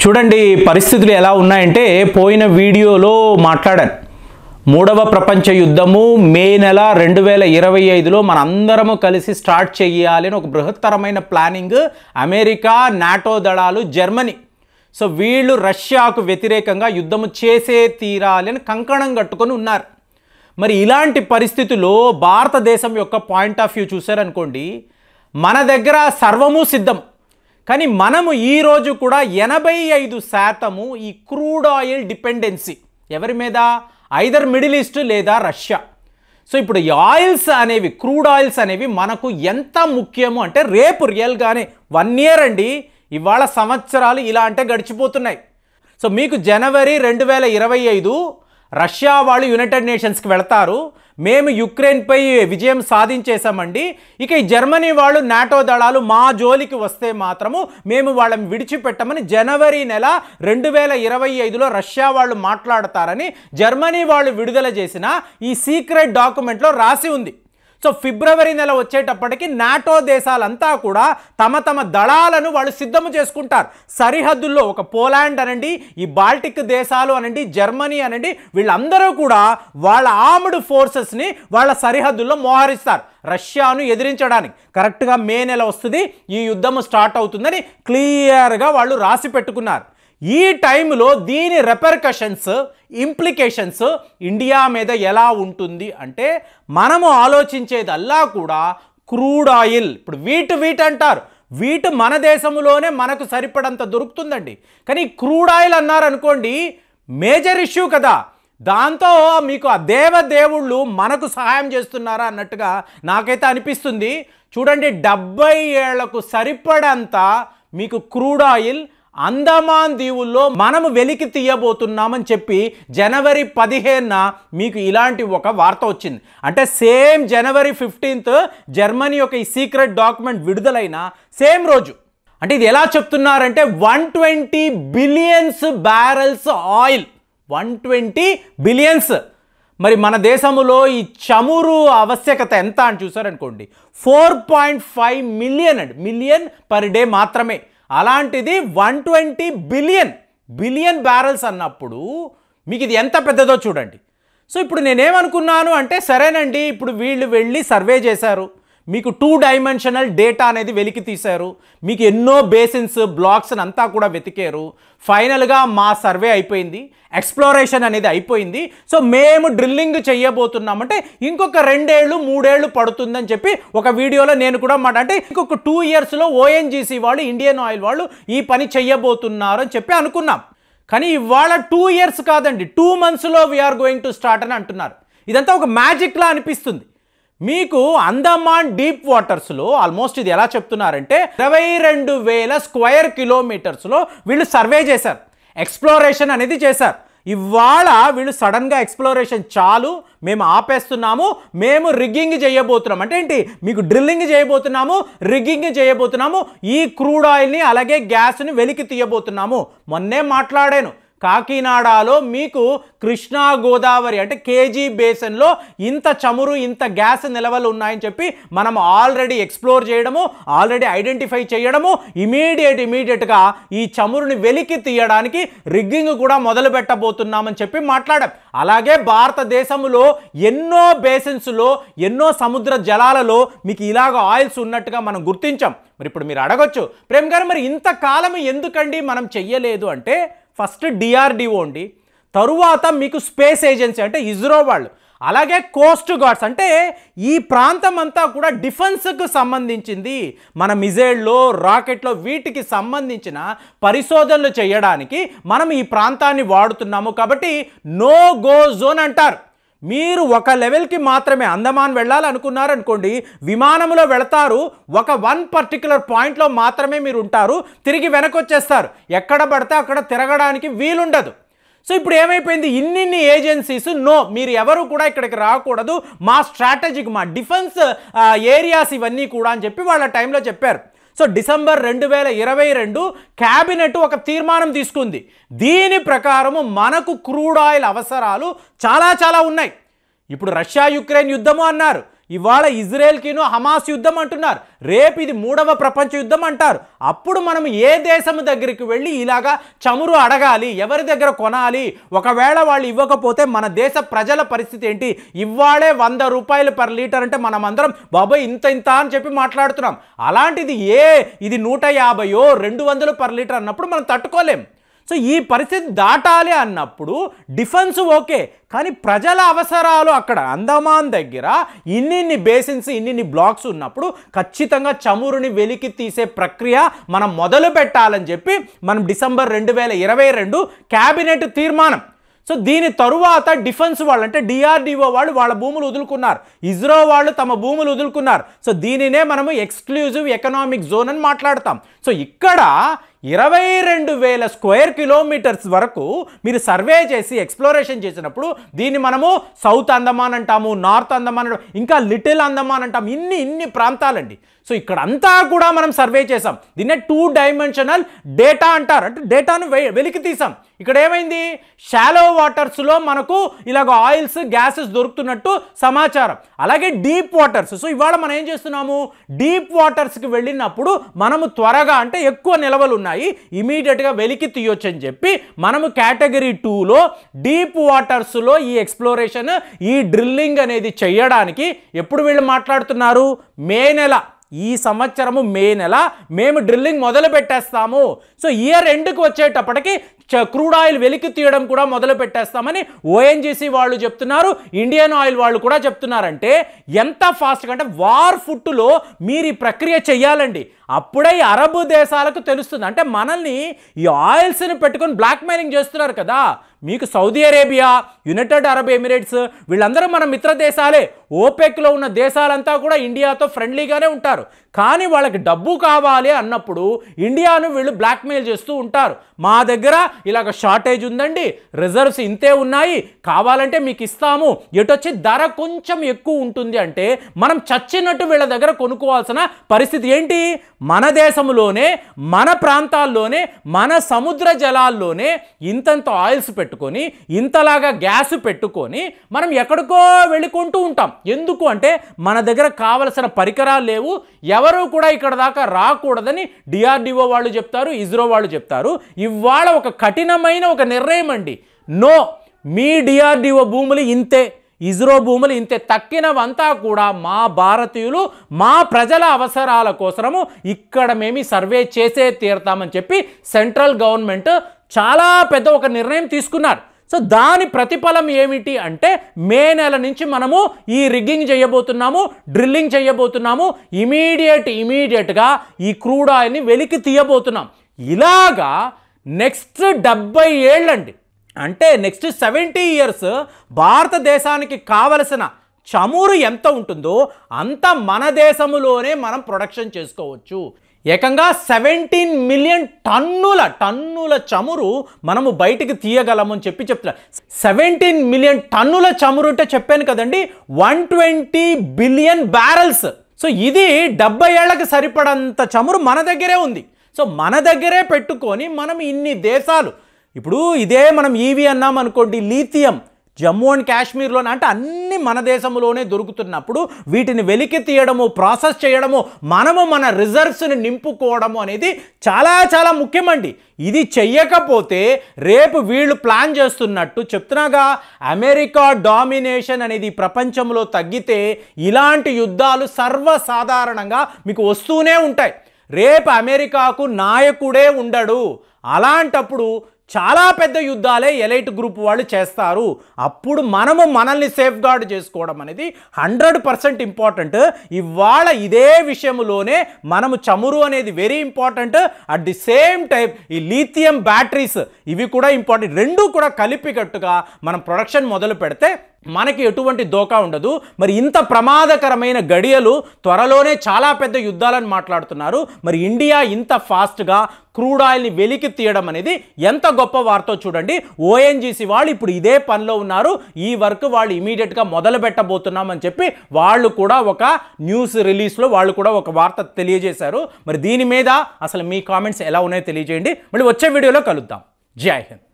చూడండి పరిస్థితులు ఎలా ఉన్నాయంటే పోయిన వీడియోలో మాట్లాడాను. మూడవ ప్రపంచ యుద్ధము మే నెల 2025లో మనందరము కలిసి స్టార్ట్ చేయాలి అని ఒక బృహత్తరమైన ప్లానింగ్ అమెరికా, నాటో దళాలు, జర్మనీ. సో వీళ్ళు రష్యాకు వ్యతిరేకంగా యుద్ధము చేసే తీరాలి అని కంకణం కట్టుకొని ఉన్నారు. మరి ఇలాంటి పరిస్థితుల్లో భారతదేశం యొక్క పాయింట్ ఆఫ్ వ్యూ చూశారనుకోండి, మన దగ్గర సర్వము సిద్ధం. కానీ మనము ఈరోజు కూడా 85% ఈ క్రూడ్ ఆయిల్ డిపెండెన్సీ ఎవరి మీద, ఐదర్ మిడిల్ ఈస్ట్ లేదా రష్యా. సో ఇప్పుడు ఈ ఆయిల్స్ అనేవి, క్రూడ్ ఆయిల్స్ అనేవి మనకు ఎంత ముఖ్యము అంటే రేపు రియల్గానే 1 ఇయర్ అండి, ఇవాళ సంవత్సరాలు ఇలా అంటే గడిచిపోతున్నాయి. సో మీకు జనవరి 2025 రష్యా వాళ్ళు యునైటెడ్ నేషన్స్కి వెళతారు, మేము యుక్రెయిన్పై విజయం సాధించేశామండి, ఇక ఈ జర్మనీ వాళ్ళు నాటో దళాలు మా జోలికి వస్తే మాత్రము మేము వాళ్ళని విడిచిపెట్టమని జనవరి నెల 2025లో రష్యా వాళ్ళు మాట్లాడతారని జర్మనీ వాళ్ళు విడుదల చేసిన ఈ సీక్రెట్ డాక్యుమెంట్లో రాసి ఉంది. సో ఫిబ్రవరి నెల వచ్చేటప్పటికి నాటో దేశాలంతా కూడా తమ తమ దళాలను వాళ్ళు సిద్ధము చేసుకుంటారు. సరిహద్దుల్లో ఒక పోలాండ్ అనండి, ఈ బాల్టిక్ దేశాలు అనండి, జర్మనీ అనండి, వీళ్ళందరూ కూడా వాళ్ళ ఆర్మ్డ్ ఫోర్సెస్ని వాళ్ళ సరిహద్దుల్లో మోహరిస్తారు రష్యాను ఎదిరించడానికి. కరెక్ట్గా మే నెల వస్తుంది, ఈ యుద్ధము స్టార్ట్ అవుతుందని క్లియర్గా వాళ్ళు రాసి పెట్టుకున్నారు. ఈ టైంలో దీని రెపర్కషన్స్, ఇంప్లికేషన్స్ ఇండియా మీద ఎలా ఉంటుంది అంటే మనము ఆలోచించేదల్లా కూడా క్రూడ్ ఆయిల్. ఇప్పుడు వీట్ అంటారు, వీట్ మన దేశంలోనే మనకు సరిపడంత దొరుకుతుందండి. కానీ క్రూడ్ ఆయిల్ అన్నారనుకోండి మేజర్ ఇష్యూ కదా, దాంతో మీకు ఆ దేవదేవుళ్ళు మనకు సహాయం చేస్తున్నారా అన్నట్టుగా నాకైతే అనిపిస్తుంది. చూడండి 70 ఏళ్లకు సరిపడంత మీకు క్రూడ్ ఆయిల్ అండమాన్ దీవుల్లో మనము వెలికి తీయబోతున్నామని చెప్పి జనవరి 15న మీకు ఇలాంటి ఒక వార్త వచ్చింది. అంటే సేమ్ జనవరి 15th జర్మనీ యొక్క ఈ సీక్రెట్ డాక్యుమెంట్ విడుదలైన సేమ్ రోజు. అంటే ఇది ఎలా చెప్తున్నారంటే 120 బిలియన్స్ బ్యారెల్స్ ఆయిల్, 120 బిలియన్స్. మరి మన దేశంలో ఈ చమురు ఆవశ్యకత ఎంత అని చూసారనుకోండి 4.5 మిలియన్ పర్ డే మాత్రమే. అలాంటిది 120 బిలియన్ బ్యారెల్స్ అన్నప్పుడు మీకు ఇది ఎంత పెద్దదో చూడండి. సో ఇప్పుడు నేనేమనుకున్నాను అంటే సరేనండి, ఇప్పుడు వీళ్ళు వెళ్ళి సర్వే చేశారు, మీకు 2 డైమెన్షనల్ డేటా అనేది వెలికి తీశారు, మీకు ఎన్నో బేసిన్స్, బ్లాక్స్ అంతా కూడా వెతికారు. ఫైనల్గా మా సర్వే అయిపోయింది, ఎక్స్ప్లోరేషన్ అనేది అయిపోయింది. సో మేము డ్రిల్లింగ్ చేయబోతున్నామంటే ఇంకొక 2 ఏళ్ళు 3 ఏళ్ళు పడుతుందని చెప్పి ఒక వీడియోలో నేను కూడా అంటే ఇంకొక 2 ఇయర్స్లో ఓఎన్జీసీ వాళ్ళు, ఇండియన్ ఆయిల్ వాళ్ళు ఈ పని చెయ్యబోతున్నారు అని చెప్పి అనుకున్నాం. కానీ ఇవాళ 2 ఇయర్స్ కాదండి, 2 monthsలో వీఆర్ గోయింగ్ టు స్టార్ట్ అని అంటున్నారు. ఇదంతా ఒక మ్యాజిక్లా అనిపిస్తుంది. మీకు అండమాన్ డీప్ వాటర్స్లో ఆల్మోస్ట్ ఇది ఎలా చెప్తున్నారంటే 22,000 స్క్వేర్ కిలోమీటర్స్లో వీళ్ళు సర్వే చేశారు, ఎక్స్ప్లోరేషన్ అనేది చేశారు. ఇవాళ వీళ్ళు సడన్గా ఎక్స్ప్లోరేషన్ చాలు, మేము ఆపేస్తున్నాము, మేము రిగ్గింగ్ చేయబోతున్నాం. అంటే ఏంటి, మీకు డ్రిల్లింగ్ చేయబోతున్నాము, రిగ్గింగ్ చేయబోతున్నాము, ఈ క్రూడ్ ఆయిల్ని అలాగే గ్యాస్ని వెలికి తీయబోతున్నాము. మొన్నే మాట్లాడాను, కాకినాడలో మీకు కృష్ణా గోదావరి అంటే కేజీ బేసిన్లో ఇంత చమురు, ఇంత గ్యాస్ నిల్వలు ఉన్నాయని చెప్పి మనం ఆల్రెడీ ఎక్స్ప్లోర్ చేయడము, ఆల్రెడీ ఐడెంటిఫై చేయడము, ఇమీడియట్గా ఈ చమురుని వెలికి తీయడానికి రిగ్గింగ్ కూడా మొదలు పెట్టబోతున్నామని చెప్పి మాట్లాడాం. అలాగే భారతదేశంలో ఎన్నో బేసిన్స్లో, ఎన్నో సముద్ర జలాలలో మీకు ఇలాగ ఆయిల్స్ ఉన్నట్టుగా మనం గుర్తించాం. మరి ఇప్పుడు మీరు అడగొచ్చు, ప్రేమ్ గారు మరి ఇంతకాలం ఎందుకండి మనం చెయ్యలేదు అంటే, ఫస్ట్ డిఆర్డిఓ అండి, తరువాత మీకు స్పేస్ ఏజెన్సీ అంటే ఇస్రో వాళ్ళు, అలాగే కోస్ట్ గార్డ్స్ అంటే ఈ ప్రాంతం అంతా కూడా డిఫెన్స్కు సంబంధించింది. మన మిజైల్లో, రాకెట్లో వీటికి సంబంధించిన పరిశోధనలు చేయడానికి మనం ఈ ప్రాంతాన్ని వాడుతున్నాము. కాబట్టి నో గో జోన్ అంటారు. మీరు ఒక లెవెల్కి మాత్రమే అండమాన్ వెళ్ళాలనుకున్నారనుకోండి, విమానంలో వెళతారు, ఒక 1 పర్టికులర్ పాయింట్లో మాత్రమే మీరు ఉంటారు, తిరిగి వెనక్కి వచ్చేస్తారు, ఎక్కడ పడితే అక్కడ తిరగడానికి వీలుండదు. సో ఇప్పుడు ఏమైపోయింది, ఇన్ని ఏజెన్సీస్ నో, మీరు ఎవరు కూడా ఇక్కడికి రాకూడదు, మా స్ట్రాటజిక్, మా డిఫెన్స్ ఏరియాస్ ఇవన్నీ కూడా అని చెప్పి వాళ్ళ టైంలో చెప్పారు. సో డిసెంబర్ 2022 క్యాబినెట్ ఒక తీర్మానం తీసుకుంది. దీని ప్రకారము మనకు క్రూడ్ ఆయిల్ అవసరాలు చాలా ఉన్నాయి. ఇప్పుడు రష్యా యుక్రెయిన్ యుద్ధము అన్నారు, ఇవాళ ఇజ్రాయెల్కిను హమాస్ యుద్ధం అంటున్నారు, రేపు ఇది 3వ ప్రపంచ యుద్ధం అంటారు. అప్పుడు మనం ఏ దేశం దగ్గరికి వెళ్ళి ఇలాగా చమురు అడగాలి, ఎవరి దగ్గర కొనాలి? ఒకవేళ వాళ్ళు ఇవ్వకపోతే మన దేశ ప్రజల పరిస్థితి ఏంటి? ఇవాళే 100 రూపాయలు పర్ లీటర్ అంటే మనం అందరం బాబాయ్ ఇంత అని చెప్పి మాట్లాడుతున్నాం. అలాంటిది ఇది 150 200 పర్ లీటర్ అన్నప్పుడు మనం తట్టుకోలేం. సో ఈ పరిస్థితి దాటాలి అన్నప్పుడు డిఫెన్స్ ఓకే, కానీ ప్రజల అవసరాలు అక్కడ అండమాన్ దగ్గర ఇన్ని బేసిన్స్ ఇన్ని బ్లాక్స్ ఉన్నప్పుడు ఖచ్చితంగా చమురుని వెలికి తీసే ప్రక్రియ మనం మొదలు పెట్టాలని చెప్పి మనం డిసెంబర్ 2022 క్యాబినెట్ తీర్మానం. సో దీని తరువాత డిఫెన్స్ వాళ్ళు అంటే డిఆర్డిఓ వాళ్ళు వాళ్ళ భూములు వదులుకున్నారు, ఇస్రో వాళ్ళు తమ భూములు వదులుకున్నారు. సో దీనినే మనము ఎక్స్క్లూజివ్ ఎకనామిక్ జోన్ అని మాట్లాడతాం. సో ఇక్కడ 22,000 స్క్వేర్ కిలోమీటర్స్ వరకు మీరు సర్వే చేసి ఎక్స్ప్లోరేషన్ చేసినప్పుడు దీన్ని మనము సౌత్ అండమాన్ అంటాము, నార్త్ అండమాన్ అంటాము, ఇంకా లిటిల్ అండమాన్ అంటాం. ఇన్ని ప్రాంతాలండి. సో ఇక్కడ అంతా కూడా మనం సర్వే చేసాం. దీన్నే 2 డైమెన్షనల్ డేటా అంటారు. అంటే డేటాను వెలికి తీసాం. ఇక్కడ ఏమైంది, షాలో వాటర్స్లో మనకు ఇలాగ ఆయిల్స్ గ్యాసెస్ దొరుకుతున్నట్టు సమాచారం. అలాగే డీప్ వాటర్స్. సో ఇవాళ మనం ఏం చేస్తున్నాము, డీప్ వాటర్స్కి వెళ్ళినప్పుడు మనము త్వరగా అంటే ఎక్కువ నిల్వలు ఉన్నాయి ఇమీడియట్గా వెలికి తీయొచ్చు అని చెప్పి మనము కేటగిరీ 2లో డీప్ వాటర్స్లో ఈ ఎక్స్ప్లోరేషన్ ఈ డ్రిల్లింగ్ అనేది చేయడానికి ఎప్పుడు వీళ్ళు మాట్లాడుతున్నారు, మే నెల, ఈ సంవత్సరము మే నెల మేము డ్రిల్లింగ్ మొదలు పెట్టేస్తాము. సో ఇయర్ ఎండ్కి వచ్చేటప్పటికి క్రూడ్ ఆయిల్ వెలికి తీయడం కూడా మొదలు పెట్టేస్తామని ఓఎన్జీసీ వాళ్ళు చెప్తున్నారు, ఇండియన్ ఆయిల్ వాళ్ళు కూడా చెప్తున్నారంటే ఎంత ఫాస్ట్గా అంటే వార్ ఫుట్లో మీరు ఈ ప్రక్రియ చెయ్యాలండి. అప్పుడే అరబ్ దేశాలకు తెలుస్తుంది. అంటే మనల్ని ఈ ఆయిల్స్ని పెట్టుకొని బ్లాక్మెయిలింగ్ చేస్తున్నారు కదా. మీకు Saudi Arabia, United Arab Emirates వీళ్ళందరూ మన మిత్ర దేశాలే. ఓపెక్లో ఉన్న దేశాలంతా కూడా ఇండియాతో ఫ్రెండ్లీగానే ఉంటారు. కానీ వాళ్ళకి డబ్బు కావాలి అన్నప్పుడు ఇండియాను వీళ్ళు బ్లాక్మెయిల్ చేస్తూ ఉంటారు. మా దగ్గర ఇలాగ షార్టేజ్ ఉందండి, రిజర్వ్స్ ఇంతే ఉన్నాయి, కావాలంటే మీకు ఇస్తాము, ఎటొచ్చి ధర కొంచెం ఎక్కువ ఉంటుంది అంటే మనం చచ్చినట్టు వీళ్ళ దగ్గర కొనుక్కోవాల్సిన పరిస్థితి ఏంటి? మన దేశంలోనే మన ప్రాంతాల్లోనే మన సముద్ర జలాల్లోనే ఇంతంత ఆయిల్స్ పెట్టుకొని ఇంతలాగా గ్యాస్ పెట్టుకొని మనం ఎక్కడికో వెళ్ళుకుంటూ ఉంటాం. ఎందుకు అంటే మన దగ్గర కావలసిన పరికరాలు లేవు, ఎవరు కూడా ఇక్కడ దాకా రాకూడదని డిఆర్డిఓ వాళ్ళు చెప్తారు, ఇస్రో వాళ్ళు చెప్తారు. ఇవాళ ఒక కఠినమైన ఒక నిర్ణయం అండి, నో, మీ డిఆర్డిఓ భూములు ఇంతే, ఇస్రో భూములు ఇంతే, తక్కినవంతా కూడా మా భారతీయులు మా ప్రజల అవసరాల కోసము ఇక్కడ మేము సర్వే చేసే తీరుతామని చెప్పి సెంట్రల్ గవర్నమెంట్ చాలా పెద్ద ఒక నిర్ణయం తీసుకున్నారు. సో దాని ప్రతిఫలం ఏమిటి అంటే మే నెల నుంచి మనము ఈ రిగ్గింగ్ చేయబోతున్నాము, డ్రిల్లింగ్ చేయబోతున్నాము, ఇమీడియట్గా ఈ క్రూడ్ ఆయిల్ని వెలికి తీయబోతున్నాం. ఇలాగా నెక్స్ట్ 70 ఏళ్ళండి, అంటే నెక్స్ట్ 70 ఇయర్స్ భారతదేశానికి కావలసిన చమురు ఎంత ఉంటుందో అంత మన దేశంలోనే మనం ప్రొడక్షన్ చేసుకోవచ్చు. ఏకంగా 17 మిలియన్ టన్నుల చమురు మనము బయటికి తీయగలము అని చెప్పి చెప్తున్నారు. 17 మిలియన్ టన్నుల చమురు అంటే చెప్పాను కదండి, 120 బిలియన్ బ్యారెల్స్. సో ఇది 70 ఏళ్లకు సరిపడంత చమురు మన దగ్గరే ఉంది. సో మన దగ్గరే పెట్టుకొని మనం ఇన్ని దేశాలు, ఇప్పుడు ఇదే మనం ఈవీ అన్నాం అనుకోండి, లీథియం జమ్మూ అండ్ కాశ్మీర్లోనే, అంటే అన్ని మన దేశంలోనే దొరుకుతున్నప్పుడు వీటిని వెలికి తీయడము, ప్రాసెస్ చేయడము, మనము మన రిజర్వ్స్ని నింపుకోవడము అనేది చాలా చాలా ముఖ్యమండి. ఇది చెయ్యకపోతే రేపు వీళ్ళు ప్లాన్ చేస్తున్నట్టు చెప్తున్నాగా, అమెరికా డామినేషన్ అనేది ప్రపంచంలో తగ్గితే ఇలాంటి యుద్ధాలు సర్వసాధారణంగా మీకు వస్తూనే ఉంటాయి. రేపు అమెరికాకు నాయకుడే ఉండడు. అలాంటప్పుడు చాలా పెద్ద యుద్ధాలే ఎలైట్ గ్రూప్ వాళ్ళు చేస్తారు. అప్పుడు మనము మనల్ని సేఫ్ గార్డ్ చేసుకోవడం అనేది 100% ఇంపార్టెంట్. ఇవాళ ఇదే విషయంలోనే మనము చమురు అనేది very important. At the same time ఈ లీథియం బ్యాటరీస్ ఇవి కూడా ఇంపార్టెంట్. రెండు కూడా కలిపికట్టుగా మనం ప్రొడక్షన్ మొదలు పెడితే మనకి ఎటువంటి దోకా ఉండదు. మరి ఇంత ప్రమాదకరమైన గడియలు, త్వరలోనే చాలా పెద్ద యుద్ధాలను మాట్లాడుతున్నారు. మరి ఇండియా ఇంత ఫాస్ట్గా క్రూడ్ ఆయిల్ని వెలికి తీయడం అనేది ఎంత గొప్ప వార్తో చూడండి. ఓఎన్జీసీ వాళ్ళు ఇప్పుడు ఇదే పనిలో ఉన్నారు. ఈ వర్క్ వాళ్ళు ఇమీడియట్గా మొదలు పెట్టబోతున్నామని చెప్పి వాళ్ళు కూడా ఒక న్యూస్ రిలీజ్లో వాళ్ళు కూడా ఒక వార్త తెలియజేశారు. మరి దీని మీద అసలు మీ కామెంట్స్ ఎలా ఉన్నాయో తెలియజేయండి. మళ్ళీ వచ్చే వీడియోలో కలుద్దాం. జై హింద్.